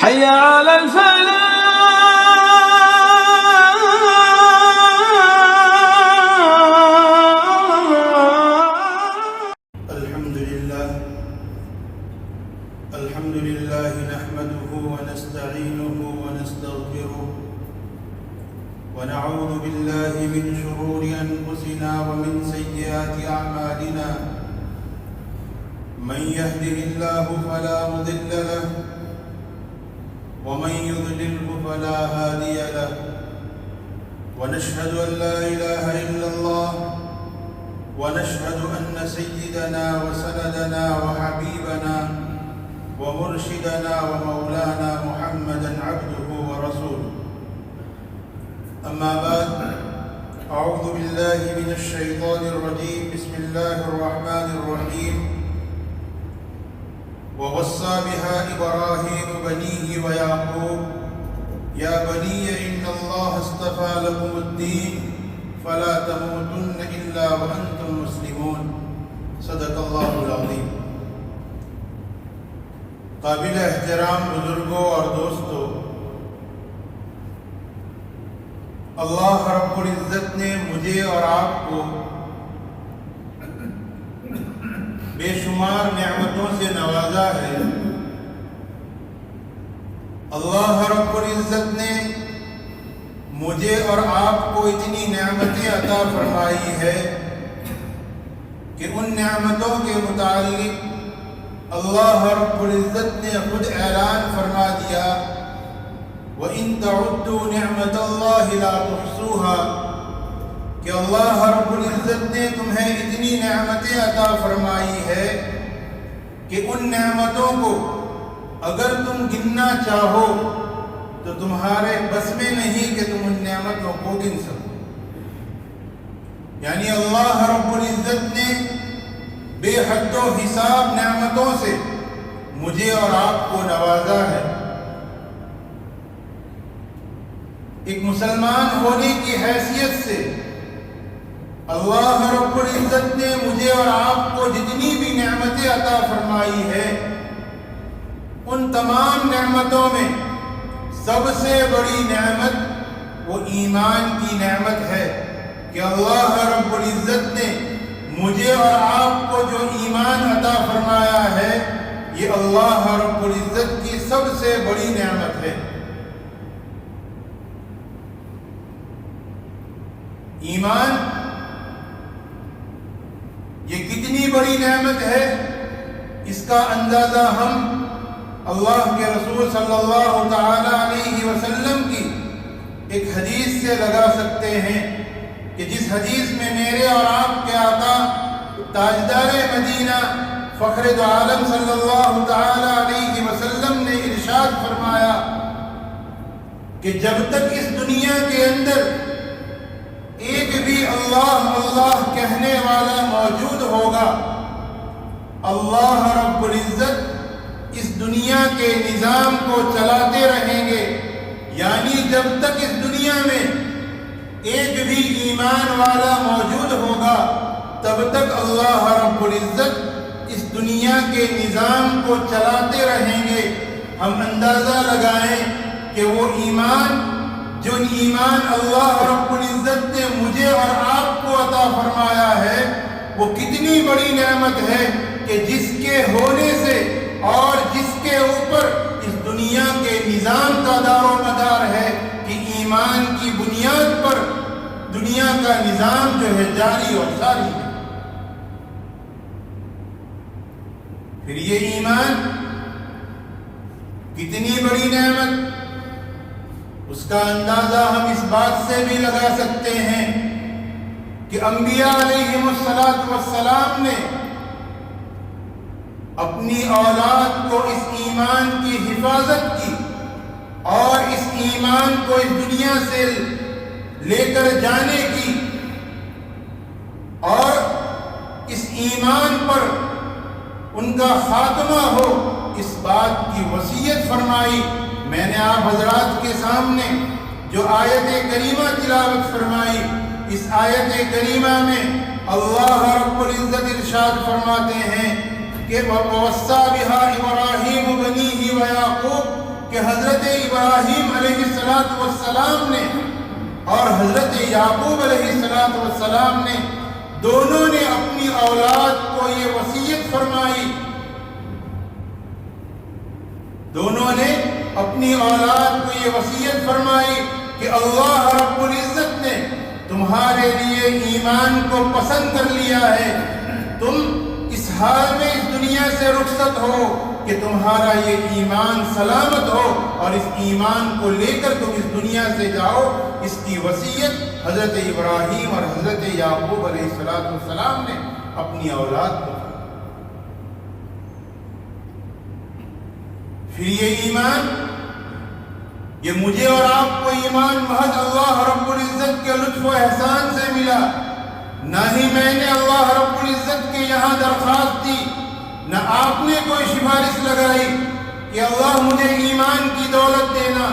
حي على الفلاح. الحمد لله نحمده ونستعينه ونستغفره ونعوذ بالله من شرور أنفسنا ومن سيئات أعمالنا. من يهده الله فلا مضل له ومن يضلله فلا هادي له. ونشهد أن لا إله إلا الله ونشهد أن سيدنا وسندنا وحبيبنا ومرشدنا ومولانا محمدا عبده ورسوله. أما بعد، أعوذ بالله من الشيطان الرجيم. بسم الله الرحمن الرحيم. ووصى بها إبراهيم بنيه ويعقوب يا بني إن الله اصطفى لكم الدين فلا تموتن إلا وأنتم مسلمون. صدق الله العظيم. قابل احترام بزرگوں اور دوستوں، اللہ رب العزت نے مجھے اور آپ کو بے شمار نعمتوں سے نوازا ہے. اللہ رب العزت نے مجھے اور آپ کو اتنی نعمتیں عطا فرمائی ہے کہ ان نعمتوں کے متعلق اللہ رب العزت نے خود اعلان فرما دیا وَإِن تَعُدُّوا نِعْمَةَ اللَّهِ لَا تُحْصُوهَا، کہ اللہ رب العزت نے تمہیں اتنی نعمتیں عطا فرمائی ہے کہ ان نعمتوں کو اگر تم گننا چاہو تو تمہارے بس میں نہیں کہ تم ان نعمتوں کو گن سکو. یعنی اللہ رب العزت نے بے حد و حساب نعمتوں سے مجھے اور آپ کو نوازا ہے. ایک مسلمان ہونے کی حیثیت سے اللہ رب العزت نے مجھے اور آپ کو جتنی بھی نعمتیں عطا فرمائی ہے، ان تمام نعمتوں میں سب سے بڑی نعمت وہ ایمان کی نعمت ہے کہ اللہ رب العزت نے مجھے اور آپ کو جو ایمان عطا فرمایا ہے، یہ اللہ رب العزت کی سب سے بڑی نعمت ہے. ایمان یہ کتنی بڑی نعمت ہے، اس کا اندازہ ہم اللہ کے رسول صلی اللہ تعالی علیہ وسلم کی ایک حدیث سے لگا سکتے ہیں کہ جس حدیث میں میرے اور آپ کے آقا تاجدار مدینہ فخر دو عالم صلی اللہ تعالی علیہ وسلم نے ارشاد فرمایا کہ جب تک اس دنیا کے اندر ایک بھی اللہ اللہ کہنے والا موجود ہوگا، اللہ رب العزت اس دنیا کے نظام کو چلاتے رہیں گے. یعنی جب تک اس دنیا میں ایک بھی ایمان والا موجود ہوگا، تب تک اللہ رب العزت اس دنیا کے نظام کو چلاتے رہیں گے. ہم اندازہ لگائیں کہ وہ ایمان جو ایمان اللہ رب العزت نے مجھے اور آپ کو عطا فرمایا ہے، وہ کتنی بڑی نعمت ہے کہ جس کے ہونے سے اور جس کے اوپر اس دنیا کے نظام کا دار و مدار ہے کہ ایمان کی بنیاد پر دنیا کا نظام جو ہے جاری اور ساری ہے. پھر یہ ایمان کتنی بڑی نعمت، اس کا اندازہ ہم اس بات سے بھی لگا سکتے ہیں کہ انبیاء علیہم السلام نے اپنی اولاد کو اس ایمان کی حفاظت کی اور اس ایمان کو اس دنیا سے لے کر جانے کی اور اس ایمان پر ان کا خاتمہ ہو، اس بات کی وصیت فرمائی. میں نے آپ حضرات کے سامنے جو آیت کریمہ تلاوت فرمائی، اس آیت کریمہ میں اللہ رب العزت ارشاد فرماتے ہیں کہ وَوَصَّى بِهَا إِبْرَاهِيمُ بَنِيهِ وَيَعْقُوبُ کہ حضرت ابراہیم علیہ السلام نے اور حضرت یعقوب علیہ السلام نے دونوں نے اپنی اولاد کو یہ وصیت فرمائی، دونوں نے اپنی اولاد کو یہ وصیت فرمائی کہ اللہ رب العزت نے تمہارے لیے ایمان کو پسند کر لیا ہے، تم اس حال میں اس دنیا سے رخصت ہو کہ تمہارا یہ ایمان سلامت ہو اور اس ایمان کو لے کر تم اس دنیا سے جاؤ۔ اس کی وصیت حضرت ابراہیم اور حضرت یعقوب علیہ السلام نے اپنی اولاد کو۔ پھر یہ ایمان، یہ مجھے اور آپ کو ایمان محض اللہ رب العزت کے لطف و احسان سے ملا، نہ ہی میں نے اللہ رب العزت کے یہاں درخواست دی، نہ آپ نے کوئی سفارش لگائی کہ اللہ مجھے ایمان کی دولت دینا،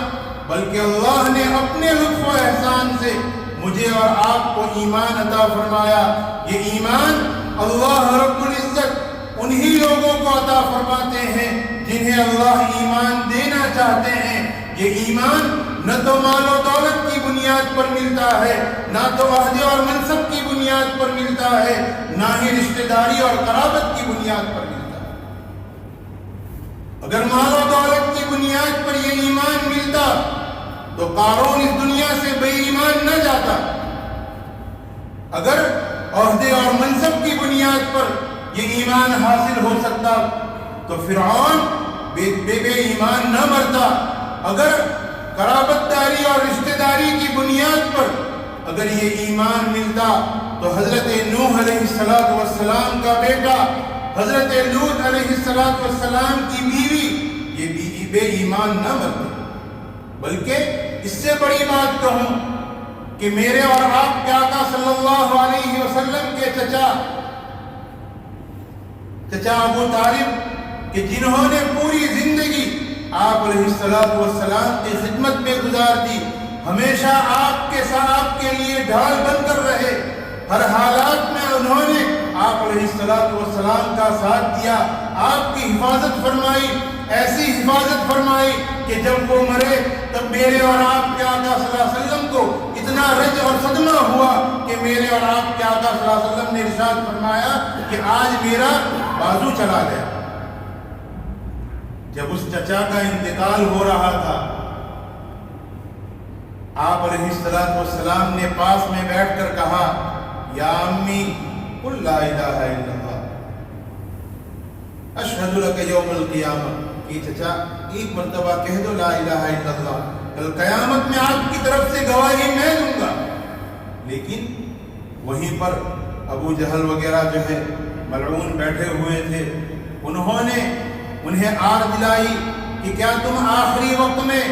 بلکہ اللہ نے اپنے لطف و احسان سے مجھے اور آپ کو ایمان عطا فرمایا۔ یہ ایمان اللہ رب العزت انہی لوگوں کو عطا فرماتے ہیں جنہیں اللہ ایمان دینا چاہتے ہیں۔ یہ ایمان نہ تو مال و دولت کی بنیاد پر ملتا ہے، نہ تو عہدے اور منصب کی بنیاد پر ملتا ہے، نہ ہی رشتہ داری اور قرابت کی بنیاد پر ملتا ہے۔ اگر مال و دولت کی بنیاد پر یہ ایمان ملتا تو قارون اس دنیا سے بے ایمان نہ جاتا۔ اگر عہدے اور منصب کی بنیاد پر یہ ایمان حاصل ہو سکتا تو فرعون بے ایمان نہ مرتا۔ اگر قرابت داری اور رشتہ داری کی بنیاد پر اگر یہ ایمان ملتا تو حضرت نوح علیہ السلام کا بیٹا حضرت لوط علیہ السلام کی بیوی یہ بے ایمان نہ مرتی۔ بلکہ اس سے بڑی بات کہوں کہ میرے اور آپ کے آقا صلی اللہ علیہ وسلم کے چچا ابو طالب کہ جنہوں نے پوری زندگی آپ علیہ السلام کی خدمت میں گزار دی، ہمیشہ آپ کے ساتھ آپ کے لیے ڈھال بن کر رہے، ہر حالات میں انہوں نے آپ علیہ السلام کا ساتھ دیا، آپ کی حفاظت فرمائی، ایسی حفاظت فرمائی کہ جب وہ مرے تب میرے اور آپ کے آقا صلی اللہ علیہ وسلم کو اتنا رنج اور صدمہ ہوا کہ میرے اور آپ کے آقا صلی اللہ علیہ وسلم نے ارشاد فرمایا کہ آج میرا بازو چلا گیا۔ جب اس چچا کا انتقال ہو رہا تھا، آپ علیہ السلام نے پاس میں بیٹھ کر کہا، یا امی قل لا الہ الا اللہ اشہد لک یوم القیامہ، کہ چچا ایک مرتبہ کہہ دو لا الہ الا اللہ، کل قیامت میں آپ کی طرف سے گواہی میں دوں گا۔ لیکن وہیں پر ابو جہل وغیرہ جو ہے ملعون بیٹھے ہوئے تھے، انہیں آر دلائی کہ کیا تم آخری وقت میں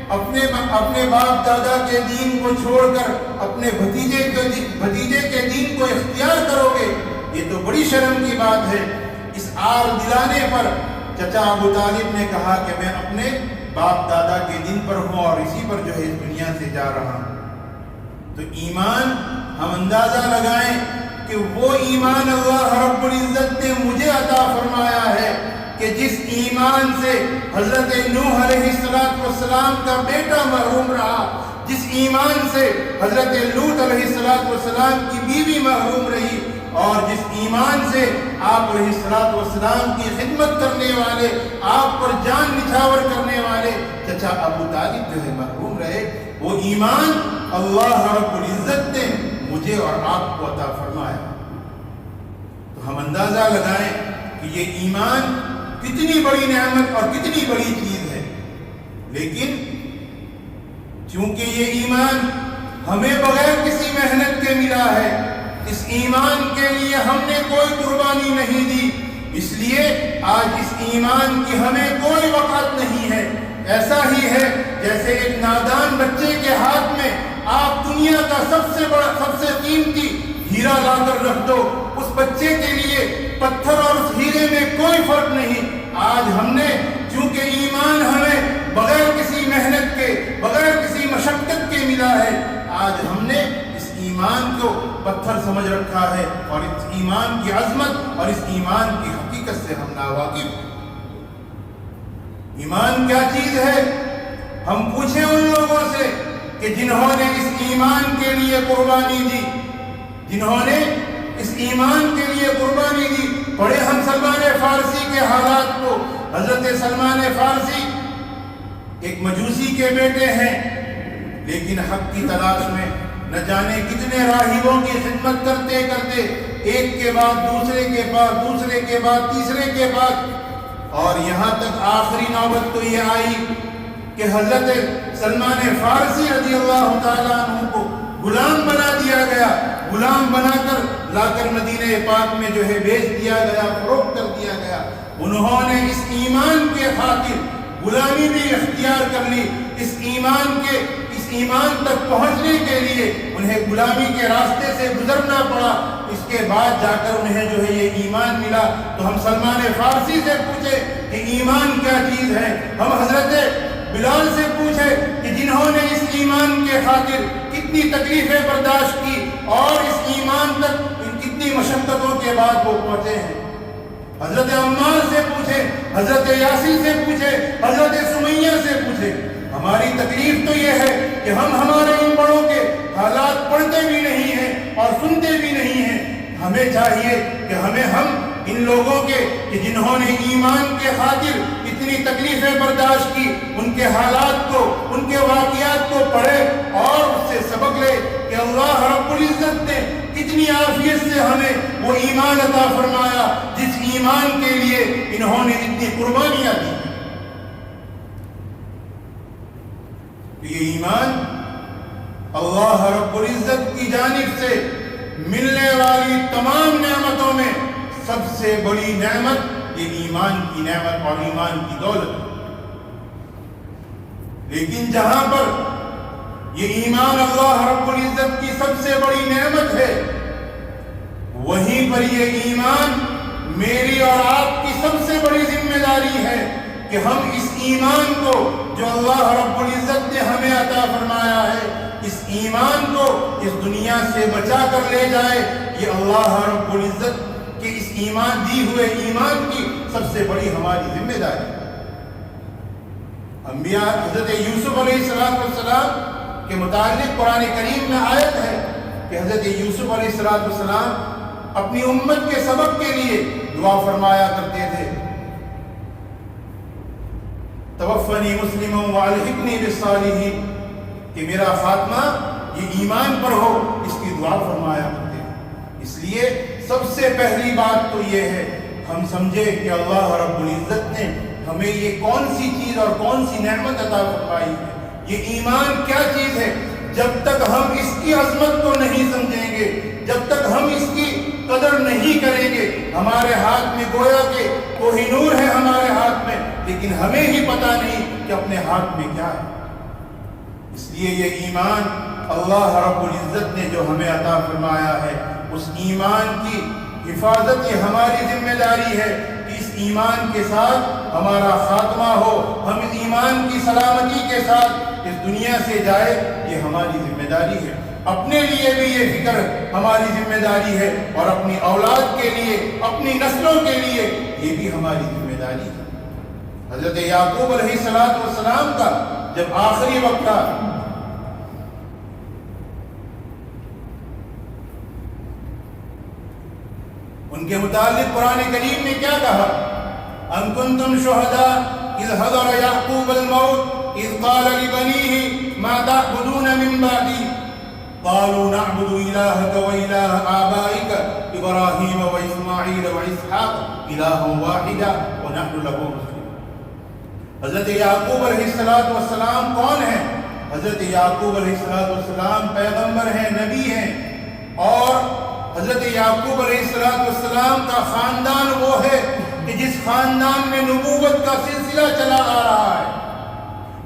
اپنے باپ دادا کے دین کو چھوڑ کر اپنے بھتیجے کے دین کو اختیار کرو گے؟ یہ تو بڑی شرم کی بات ہے۔ اس آر دلانے پر چچا ابو طالب نے کہا کہ میں اپنے باپ دادا کے دین پر ہوں اور اسی پر جو ہے اس دنیا سے جا رہا ہوں۔ تو ایمان ہم اندازہ لگائیں کہ وہ ایمان اللہ رب العزت نے مجھے عطا فرمایا ہے کہ جس ایمان سے حضرت نوح علیہ السلام کا بیٹا محروم رہا، جس ایمان سے حضرت لوط علیہ السلام کی بیوی محروم رہی، اور جس ایمان سے آپ علیہ السلام کی خدمت کرنے والے، آپ پر جان نچھاور کرنے والے چچا ابو طالب جو ہے محروم رہے، وہ ایمان اللہ رب العزت نے مجھے اور آپ کو عطا فرمایا۔ تو ہم اندازہ لگائیں کہ یہ ایمان کتنی بڑی نعمت اور کتنی بڑی چیز ہے، لیکن چونکہ یہ ایمان ہمیں بغیر کسی محنت کے ملا ہے، اس ایمان کے لیے ہم نے کوئی قربانی نہیں دی، اس لیے آج اس ایمان کی ہمیں کوئی وقت نہیں ہے۔ ایسا ہی ہے جیسے ایک نادان بچے کے ہاتھ میں آپ دنیا کا سب سے قیمتی ہیرا لا کر رکھ دو، اس بچے کے لیے پتھر اور اس ہیرے میں کوئی فرق نہیں۔ آج ہم نے چونکہ ایمان ہمیں بغیر کسی محنت کے، بغیر کسی مشقت کے ملا ہے، آج ہم نے اس ایمان کو پتھر سمجھ رکھا ہے اور اس ایمان کی عظمت اور اس ایمان کی حقیقت سے ہم ناواقف۔ ایمان کیا چیز ہے؟ ہم پوچھیں ان لوگوں سے کہ جنہوں نے اس ایمان کے لیے قربانی دی، جنہوں نے اس ایمان کے لیے قربانی دی۔ پڑھے ہم سلمان فارسی کے حالات کو۔ حضرت سلمان فارسی ایک مجوسی کے بیٹے ہیں، لیکن حق کی تلاش میں نہ جانے کتنے راہبوں کی خدمت کرتے کرتے ایک کے بعد دوسرے کے پاس، دوسرے کے بعد تیسرے کے پاس، اور یہاں تک آخری نوبت تو یہ آئی کہ حضرت سلمان فارسی رضی اللہ تعالیٰ عنہ کو غلام بنا دیا گیا، غلام بنا کر لا کر مدینہ پاک میں جو ہے بیچ دیا گیا، فروخت کر دیا گیا۔ انہوں نے اس ایمان کے خاطر غلامی بھی اختیار کر لی، اس ایمان تک پہنچنے کے لیے انہیں غلامی کے راستے سے گزرنا پڑا۔ اس کے بعد جا کر انہیں جو ہے یہ ایمان ملا۔ تو ہم سلمان فارسی سے پوچھے کہ ایمان کیا چیز ہے، ہم حضرت بلال سے پوچھے کہ جنہوں نے اس ایمان کے خاطر کتنی تکلیفیں برداشت کی اور اس ایمان تک کتنی مشقتوں کے بعد وہ پہنچے ہیں۔ حضرت عمار سے پوچھے، حضرت یاسر سے پوچھے، حضرت سمیہ سے پوچھے۔ ہماری تکلیف تو یہ ہے کہ ہم ہمارے ان بڑوں کے حالات پڑھتے بھی نہیں ہیں اور سنتے بھی نہیں ہیں۔ ہمیں چاہیے کہ ہم ان لوگوں کے کہ جنہوں نے ایمان کے خاطر اتنی تکلیفیں برداشت کی، ان کے حالات کو، ان کے واقعات کو پڑھے اور اس سے سبق لے کہ اللہ رب العزت نے کتنی عافیت سے ہمیں وہ ایمان عطا فرمایا جس ایمان کے لیے انہوں نے اتنی قربانیاں دی۔ یہ ایمان اللہ رب العزت کی جانب سے ملنے والی تمام نعمتوں میں سب سے بڑی نعمت یہ ایمان کی نعمت اور ایمان کی دولت۔ لیکن جہاں پر یہ ایمان اللہ رب العزت کی سب سے بڑی نعمت ہے، وہیں پر یہ ایمان میری اور آپ کی سب سے بڑی ذمہ داری ہے کہ ہم اس ایمان کو جو اللہ رب العزت نے ہمیں عطا فرمایا ہے، اس ایمان کو اس دنیا سے بچا کر لے جائے۔ یہ اللہ رب العزت کہ اس ایمان دی ہوئے ایمان کی سب سے بڑی ہماری ذمہ داری۔ انبیاء حضرت یوسف علیہ السلام کے متعلق قرآن کریم میں آیت ہے کہ حضرت یوسف علیہ السلام اپنی امت کے سبب کے لیے دعا فرمایا کرتے تھے، توفنی مسلما والحقنی بالصالحین، کہ میرا خاتمہ یہ ایمان پر ہو، اس کی دعا فرمایا کرتے تھے۔ اس لیے سب سے پہلی بات تو یہ ہے ہم سمجھے کہ اللہ رب العزت نے ہمیں یہ کون سی چیز اور کون سی نعمت عطا فرمائی ہے، یہ ایمان کیا چیز ہے۔ جب تک ہم اس کی عظمت کو نہیں سمجھیں گے، جب تک ہم اس کی قدر نہیں کریں گے، ہمارے ہاتھ میں گویا کہ کوہ نور ہے ہمارے ہاتھ میں، لیکن ہمیں ہی پتہ نہیں کہ اپنے ہاتھ میں کیا ہے۔ اس لیے یہ ایمان اللہ رب العزت نے جو ہمیں عطا فرمایا ہے، اس ایمان کی حفاظت یہ ہماری ذمہ داری ہے کہ اس ایمان کے ساتھ ہمارا خاتمہ ہو، ہم اس ایمان کی سلامتی کے ساتھ اس دنیا سے جائے، یہ ہماری ذمہ داری ہے۔ اپنے لیے بھی یہ فکر ہماری ذمہ داری ہے اور اپنی اولاد کے لیے، اپنی نسلوں کے لیے یہ بھی ہماری ذمہ داری ہے۔ حضرت یعقوب علیہ السلام کا جب آخری وقت تھا، ان کے متعلق قرآن کریم نے کیا کہا؟ ان کنتم شہداء اذ حضر یعقوب الموت اذ قال لبنیہ ما تعبدون من بعدی قالوا نعبد الہک و الہ آبائک ابراہیم و اسماعیل و اسحاق الہا واحدا ونحن لہ مسلمون۔ حضرت یعقوب علیہ السلام کون ہیں؟ حضرت یعقوب علیہ السلام پیغمبر ہیں، نبی ہیں، اور حضرت یعقوب علیہ السلام کا خاندان وہ ہے کہ جس خاندان میں نبوت کا سلسلہ چلا آ رہا ہے۔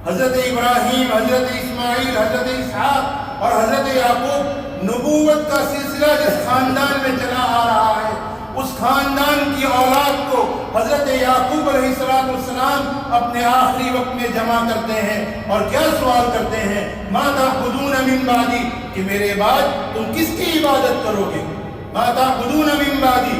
حضرت ابراہیم، حضرت اسماعیل، حضرت اسحاق اور حضرت یعقوب، نبوت کا سلسلہ جس خاندان میں چلا آ رہا ہے، اس خاندان کی اولاد کو حضرت یعقوب علیہ السلام اپنے آخری وقت میں جمع کرتے ہیں اور کیا سوال کرتے ہیں؟ ما تعبدون من بعدی، کہ میرے بعد تم کس کی عبادت کرو گے؟ ما تعبدون من بعدی،